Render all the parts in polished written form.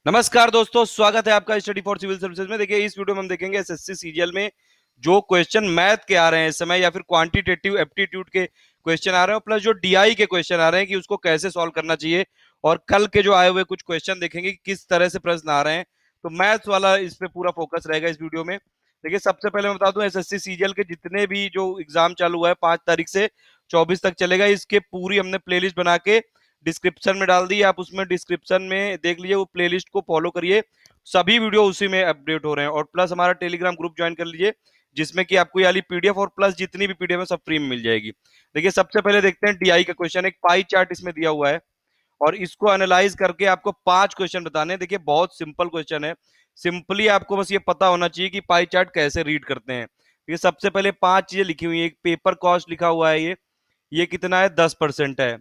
नमस्कार दोस्तों, स्वागत है आपका स्टडी फॉर सिविल सर्विसेज में। देखिए, इस वीडियो में हम देखेंगे एसएससी सीजीएल में जो क्वेश्चन मैथ के आ रहे हैं इस समय, या फिर क्वांटिटेटिव एप्टीट्यूड के क्वेश्चन आ रहे हैं, प्लस जो डीआई के क्वेश्चन आ रहे हैं कि उसको कैसे सॉल्व करना चाहिए। और कल के जो आए हुए कुछ क्वेश्चन देखेंगे कि किस तरह से प्रश्न आ रहे हैं। तो मैथ्स वाला इस पे पूरा फोकस रहेगा इस वीडियो में। देखिए, सबसे पहले मैं बता दूं, एसएससी सीजीएल के जितने भी जो एग्जाम चालू हुआ है 5 तारीख से 24 तक चलेगा, इसके पूरी हमने प्लेलिस्ट बना के डिस्क्रिप्शन में डाल दी। आप उसमें डिस्क्रिप्शन में देख लीजिए, वो प्लेलिस्ट को फॉलो करिए, सभी वीडियो उसी में अपडेट हो रहे हैं। और प्लस हमारा टेलीग्राम ग्रुप ज्वाइन कर लीजिए, जिसमें कि आपको ये वाली पीडीएफ और प्लस जितनी भी पीडीएफ है सब फ्री में मिल जाएगी। देखिए, सबसे पहले देखते हैं डीआई का क्वेश्चन। एक पाई चार्ट इसमें दिया हुआ है और इसको एनालाइज करके आपको 5 क्वेश्चन बताने हैं। देखिए, बहुत सिंपल क्वेश्चन है। सिंपली आपको बस ये पता होना चाहिए कि पाई चार्ट कैसे रीड करते हैं। ये सबसे पहले 5 चीजें लिखी हुई है। एक पेपर कॉस्ट लिखा हुआ है, ये कितना है, 10% है।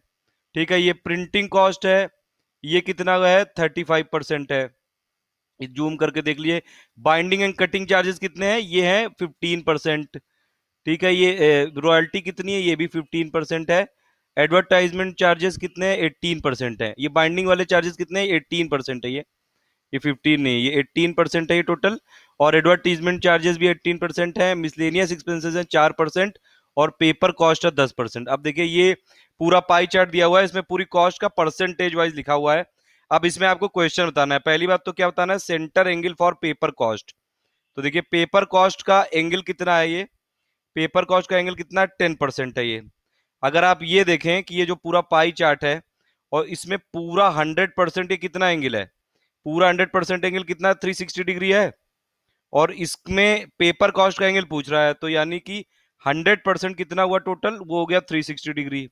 ठीक है, ये प्रिंटिंग कॉस्ट है, ये कितना है, 35% है। जूम करके देख लिए। बाइंडिंग एंड कटिंग चार्जेस कितने हैं, ये है 15%। ठीक है, ये रॉयल्टी कितनी है, ये भी 15% है। एडवर्टाइजमेंट चार्जेस कितने हैं, 18% है। ये बाइंडिंग वाले चार्जेस कितने हैं, 18% है। ये 15 नहीं, ये 18% है ये टोटल। और एडवर्टीजमेंट चार्जेस भी 18% है। मिसलेनियस एक्सपेंसेस है 4%। और पेपर कॉस्ट है 10%। अब देखिए, ये पूरा पाई चार्ट दिया हुआ है, इसमें पूरी कॉस्ट का परसेंटेज वाइज लिखा हुआ है। अब इसमें आपको क्वेश्चन बताना है। पहली बात तो क्या बताना है, centre angle for paper cost. तो देखिए, पेपर कॉस्ट का एंगल कितना है, ये पेपर कॉस्ट का एंगल कितना है, 10% है ये। अगर आप ये देखें कि ये जो पूरा पाई चार्ट है और इसमें पूरा 100% ये कितना एंगल है, पूरा 100% एंगल कितना, 360 डिग्री है। और इसमें पेपर कॉस्ट का एंगल पूछ रहा है, तो यानी कि 100% कितना हुआ टोटल, वो हो गया 360 डिग्री।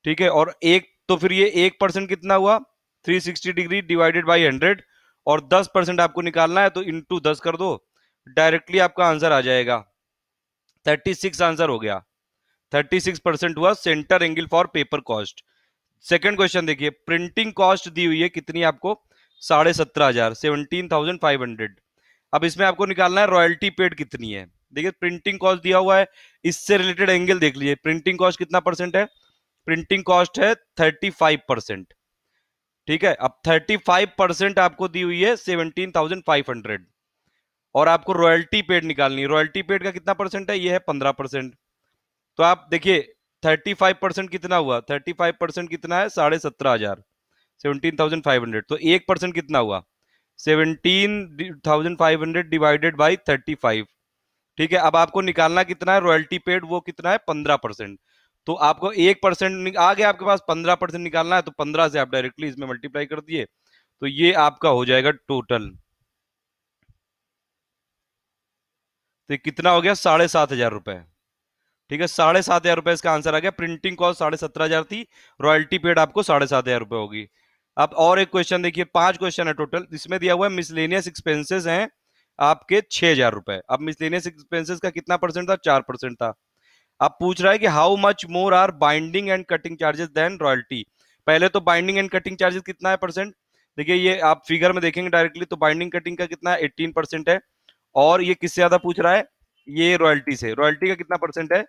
ठीक है, और एक तो फिर ये 1% कितना हुआ, 360 डिग्री डिवाइडेड बाई 100। और 10% आपको निकालना है, तो इंटू 10 कर दो, डायरेक्टली आपका आंसर आ जाएगा। 36 आंसर हो गया। 36% हुआ centre angle for paper cost. Second question देखिए, प्रिंटिंग कॉस्ट दी हुई है कितनी आपको, 17,500, 17,500। अब इसमें आपको निकालना है रॉयल्टी पेड कितनी है। देखिए, प्रिंटिंग कॉस्ट दिया हुआ है, इससे रिलेटेड एंगल देख लीजिए। प्रिंटिंग कॉस्ट कितना परसेंट है, प्रिंटिंग कॉस्ट है 35%। ठीक है, अब 35% आपको दी हुई है 17,500। और आपको रॉयल्टी पेड निकालनी है। रॉयल्टी पेड का कितना परसेंट है, ये है 15%। तो आप देखिए, 35% कितना हुआ, 35% कितना है, 17,500, 17,500। तो 1% कितना हुआ, 17,500 डिवाइडेड बाई 35। ठीक है, अब आपको निकालना कितना है रॉयल्टी पेड, वो कितना है, 15%। तो आपको 1% आ गया आपके पास, 15% निकालना है, तो 15 से आप डायरेक्टली इसमें मल्टीप्लाई कर दिए, तो ये आपका हो जाएगा टोटल। तो कितना हो गया, 7,500 रुपए। ठीक है, 7,500 रुपए इसका आंसर आ गया। प्रिंटिंग कॉस्ट 17,500 थी, रॉयल्टी पेड आपको 7,500 होगी। अब और एक क्वेश्चन देखिए, 5 क्वेश्चन है टोटल। इसमें दिया हुआ है मिसलेनियस एक्सपेंसेस हैं आपके 6,000 रुपए। अब मिसलेनियस एक्सपेंसेस का कितना परसेंट था, 4% था। अब पूछ रहा है कि how much more are binding and cutting charges than royalty. पहले तो बाइंडिंग एंड कटिंग चार्जेस कितना है परसेंट, देखिए ये आप फिगर में देखेंगे डायरेक्टली, तो बाइंडिंग कटिंग का कितना है, 18% है। और ये किससे ज्यादा पूछ रहा है, ये रॉयल्टी से। रॉयल्टी का कितना परसेंट है,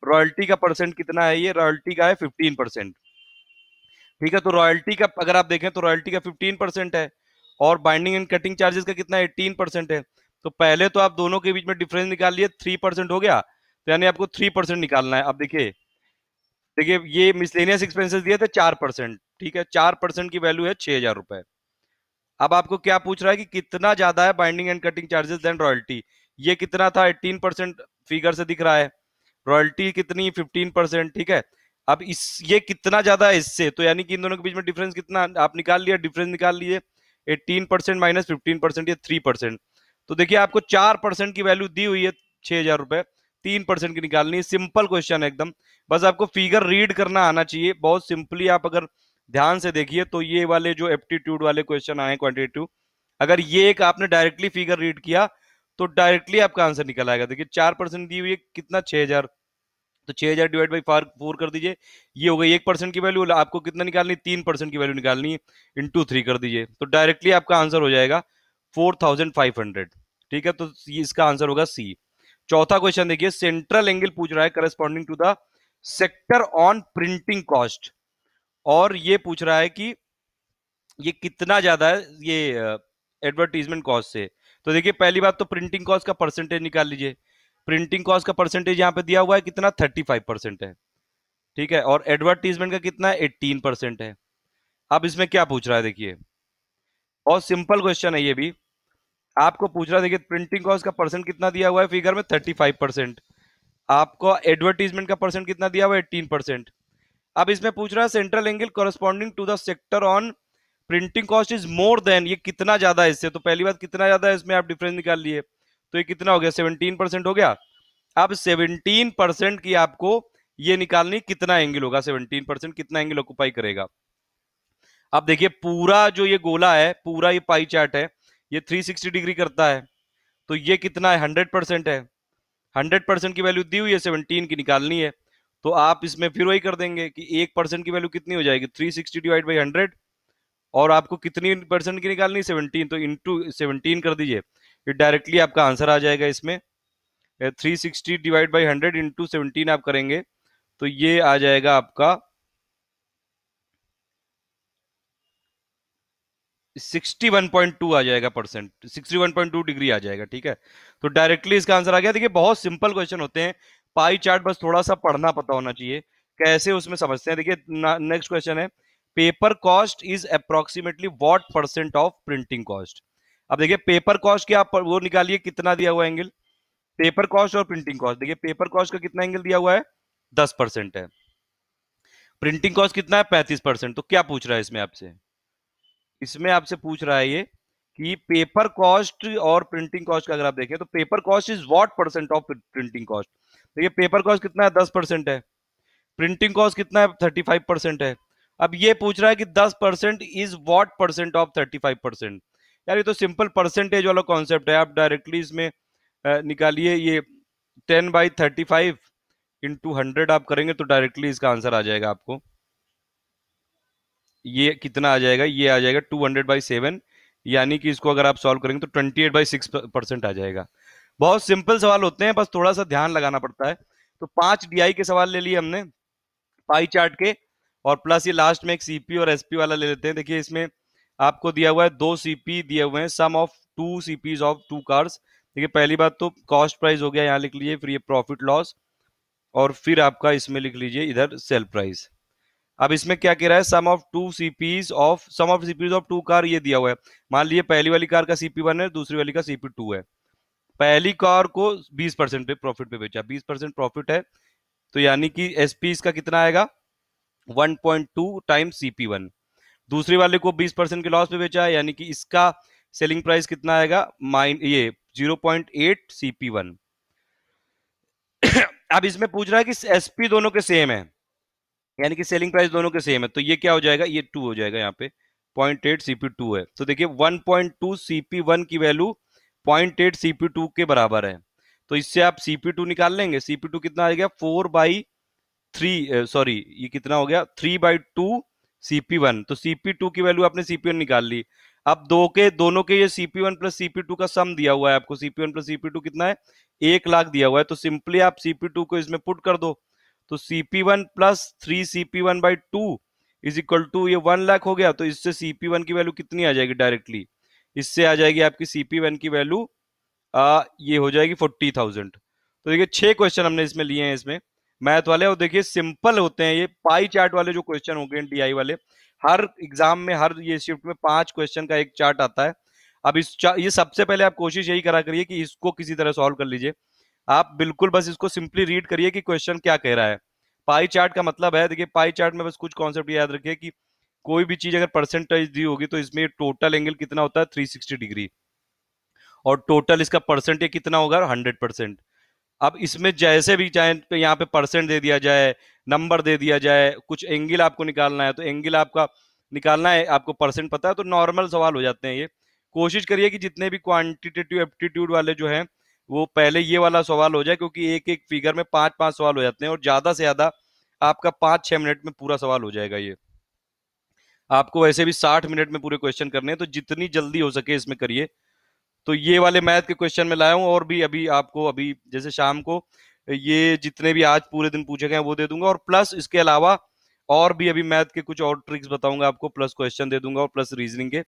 रॉयल्टी का परसेंट कितना है, ये रॉयल्टी का है 15%। ठीक है, तो रॉयल्टी का अगर आप देखें तो रॉयल्टी का 15% है, और बाइंडिंग एंड कटिंग चार्जेस का कितना 18% है। तो पहले तो आप दोनों के बीच में डिफरेंस निकाल लिए, 3% हो गया, तो यानी आपको 3% निकालना है। अब देखिए, देखिए ये मिसलेनियस एक्सपेंसेस दिए थे 4%। ठीक है, 4% की वैल्यू है 6,000 रुपए। अब आपको क्या पूछ रहा है कि कितना ज्यादा है binding and cutting charges than royalty. ये कितना था, 18% फिगर से दिख रहा है। रॉयल्टी कितनी, 15%। ठीक है, अब इस ये कितना ज्यादा है इससे, तो यानी कि इन दोनों के बीच में डिफरेंस कितना, आप निकाल लिया, डिफरेंस निकाल लिए। 18% माइनस 15%, ये 3%। तो देखिए, आपको 4% की वैल्यू दी हुई है 6,000 रुपए, 3% की निकालनी है। सिंपल क्वेश्चन है एकदम, बस आपको फिगर रीड करना आना चाहिए। बहुत सिंपली आप अगर ध्यान से देखिए, तो ये वाले जो एप्टीट्यूड वाले क्वेश्चन आए क्वांटिटेटिव, अगर ये एक आपने डायरेक्टली फिगर रीड किया, तो डायरेक्टली आपका आंसर निकल आएगा। देखिए, 4% दी हुई है कितना, 6,000। तो 6,000 डिवाइड बाई 4 कर दीजिए, ये हो गई 1% की वैल्यू। आपको कितना निकालनी, 3% की वैल्यू निकालनी है, इंटू 3 कर दीजिए, तो डायरेक्टली आपका आंसर हो जाएगा 4,500। ठीक है, तो इसका आंसर होगा सी। चौथा क्वेश्चन देखिए, सेंट्रल एंगल पूछ रहा है corresponding to the sector on printing cost. और ये पूछ रहा है कि ये कितना ज्यादा है ये एडवर्टीजमेंट कॉस्ट से। तो देखिए पहली बात तो प्रिंटिंग कॉस्ट का परसेंटेज निकाल लीजिए। प्रिंटिंग कॉस्ट का परसेंटेज यहाँ पे दिया हुआ है कितना, 35% है, ठीक है। और एडवर्टीजमेंट का कितना है, 18% है। अब इसमें क्या पूछ रहा है, देखिए बहुत सिंपल क्वेश्चन है ये भी। आपको पूछ रहा है, देखिए प्रिंटिंग कॉस्ट का परसेंट कितना दिया हुआ है फिगर में, 35%। आपको एडवर्टीजमेंट का परसेंट कितना दिया हुआ है, 18%। अब इसमें पूछ रहा है central angle corresponding to the sector on printing cost is more than, ये कितना ज्यादा है इससे। तो पहली बात कितना ज्यादा है, इसमें आप डिफरेंस निकाल लिए, तो ये कितना हो गया, 17% हो गया। अब 17% की आपको ये निकालनी, कितना एंगल होगा, 17% कितना एंगल ऑक्युपाई करेगा। अब देखिए पूरा जो ये गोला है, पूरा ये पाई चार्ट है, ये 360 डिग्री करता है, तो ये कितना है, 100% है। 100% की वैल्यू दी हुई है, 17 की निकालनी है। तो आप इसमें फिर वही कर देंगे कि 1% की वैल्यू कितनी हो जाएगी, 360 डिवाइड बाई 100। और आपको कितनी परसेंट की निकालनी, 17, तो इंटू 17 कर दीजिए, ये डायरेक्टली आपका आंसर आ जाएगा इसमें। 360 डिवाइड बाई 100 इंटू 17 आप करेंगे तो ये आ जाएगा आपका 61.2 आ जाएगा परसेंट, 61.2 डिग्री आ जाएगा, ठीक है। तो डायरेक्टली इसका आंसर आ गया। देखिए बहुत सिंपल क्वेश्चन होते हैं, पाई चार्ट बस थोड़ा सा पढ़ना पता होना चाहिए कैसे उसमें समझते हैं। देखिए नेक्स्ट क्वेश्चन है, paper cost is approximately what percent of printing cost. अब देखिए पेपर कॉस्ट क्या, आप वो निकालिए कितना दिया हुआ एंगल, पेपर कॉस्ट और प्रिंटिंग कॉस्ट। देखिए पेपर कॉस्ट का कितना एंगल दिया हुआ है, 10% है। प्रिंटिंग कॉस्ट कितना है, 35%। तो क्या पूछ रहा है इसमें आपसे, इसमें आपसे पूछ रहा है ये कि पेपर कॉस्ट और प्रिंटिंग कॉस्ट का अगर आप देखें तो paper cost is what percent of printing cost. देखिए पेपर कॉस्ट कितना है, 10% है। प्रिंटिंग कॉस्ट कितना है, 35% है। अब ये पूछ रहा है कि 10% इज व्हाट परसेंट ऑफ 35%। यार ये तो सिंपल परसेंटेज वाला कॉन्सेप्ट है, आप डायरेक्टली इसमें निकालिए। ये 10/35 इंटू 100 आप करेंगे तो डायरेक्टली इसका आंसर आ जाएगा आपको। ये कितना आ जाएगा, ये आ जाएगा 200/7, यानी कि इसको अगर आप सॉल्व करेंगे तो 28/6% आ जाएगा। बहुत सिंपल सवाल होते हैं, बस थोड़ा सा ध्यान लगाना पड़ता है। तो 5 डीआई के सवाल ले लिए हमने पाई चार्ट के, और प्लस ये लास्ट में एक सीपी और एसपी वाला ले लेते हैं। देखिए इसमें आपको दिया हुआ है 2 सीपी दिए हुए हैं, सम ऑफ 2 सीपीज ऑफ 2 कार्स। देखिए पहली बात तो कॉस्ट प्राइस हो गया, यहाँ लिख लीजिए, फिर ये प्रॉफिट लॉस, और फिर आपका इसमें लिख लीजिए इधर सेल प्राइस। अब इसमें क्या कह रहा है, सम ऑफ सीपीज ऑफ 2 कार, ये दिया हुआ है। मान लीजिए पहली वाली कार का CP1 है, दूसरी वाली का CP2 है। पहली कार को 20% पे प्रॉफिट पे बेचा, 20% प्रॉफिट है, तो यानी कि एसपी इसका कितना आएगा, 1.2 टाइम्स CP1। दूसरी वाले को 20% के लॉस पे बेचा है, यानी कि इसका सेलिंग प्राइस कितना आएगा, माइन ये 0.8 CP1। अब इसमें पूछ रहा है कि एसपी दोनों के सेम है, यानी कि सेलिंग प्राइस दोनों के सेम है, तो ये क्या हो जाएगा, ये 2 हो जाएगा, यहाँ पे 0.8 CP2 है। तो देखिए 1.2 CP1 की वैल्यू 0.8 CP2 के बराबर है। तो इससे आप CP2 निकाल लेंगे, CP2 कितना आ गया, 4/3, सॉरी ये कितना हो गया, 3/2 CP1। तो CP2 की वैल्यू आपने CP1 निकाल ली। अब दोनों के ये CP1 प्लस CP2 का सम दिया हुआ है आपको, CP1 प्लस CP2 कितना है, 1 लाख दिया हुआ है। तो सिंपली आप CP2 को इसमें पुट कर दो, तो CP1 plus 3 CP1/2 is equal to, ये 1 लाख हो गया। तो इससे CP1 की वैल्यू कितनी आ जाएगी, डायरेक्टली इससे आ जाएगी आपकी CP1 की वैल्यू, ये हो जाएगी 40,000। तो देखिए 6 क्वेश्चन हमने इसमें लिए हैं, इसमें मैथ वाले। और देखिए सिंपल होते हैं ये पाई चार्ट वाले जो क्वेश्चन हो गए डीआई वाले, हर एग्जाम में हर ये शिफ्ट में 5 क्वेश्चन का एक चार्ट आता है। अब ये सबसे पहले आप कोशिश यही करा करिए कि इसको किसी तरह सॉल्व कर लीजिए। आप बिल्कुल बस इसको सिंपली रीड करिए कि क्वेश्चन क्या कह रहा है। पाई चार्ट का मतलब है, देखिए पाई चार्ट में बस कुछ कॉन्सेप्ट याद रखिए कि कोई भी चीज अगर परसेंटेज दी होगी तो इसमें टोटल एंगल कितना होता है, 360 डिग्री, और टोटल इसका परसेंट कितना होगा, 100%। अब इसमें जैसे भी चाहे तो यहाँ पे परसेंट दे दिया जाए, नंबर दे दिया जाए, कुछ एंगल आपको निकालना है तो एंगल आपका निकालना है, आपको परसेंट पता है तो नॉर्मल सवाल हो जाते हैं ये। कोशिश करिए कि जितने भी क्वांटिटेटिव एप्टीट्यूड वाले जो हैं वो पहले ये वाला सवाल हो जाए, क्योंकि एक एक फिगर में 5-5 सवाल हो जाते हैं, और ज्यादा से ज्यादा आपका 5-6 मिनट में पूरा सवाल हो जाएगा ये। आपको वैसे भी 60 मिनट में पूरे क्वेश्चन करने हैं, तो जितनी जल्दी हो सके इसमें करिए। तो ये वाले मैथ के क्वेश्चन में लाया हूँ, और भी अभी आपको अभी जैसे शाम को ये जितने भी आज पूरे दिन पूछे गए वो दे दूंगा, और प्लस इसके अलावा और भी अभी मैथ के कुछ और ट्रिक्स बताऊंगा आपको, प्लस क्वेश्चन दे दूंगा और प्लस रीजनिंग के।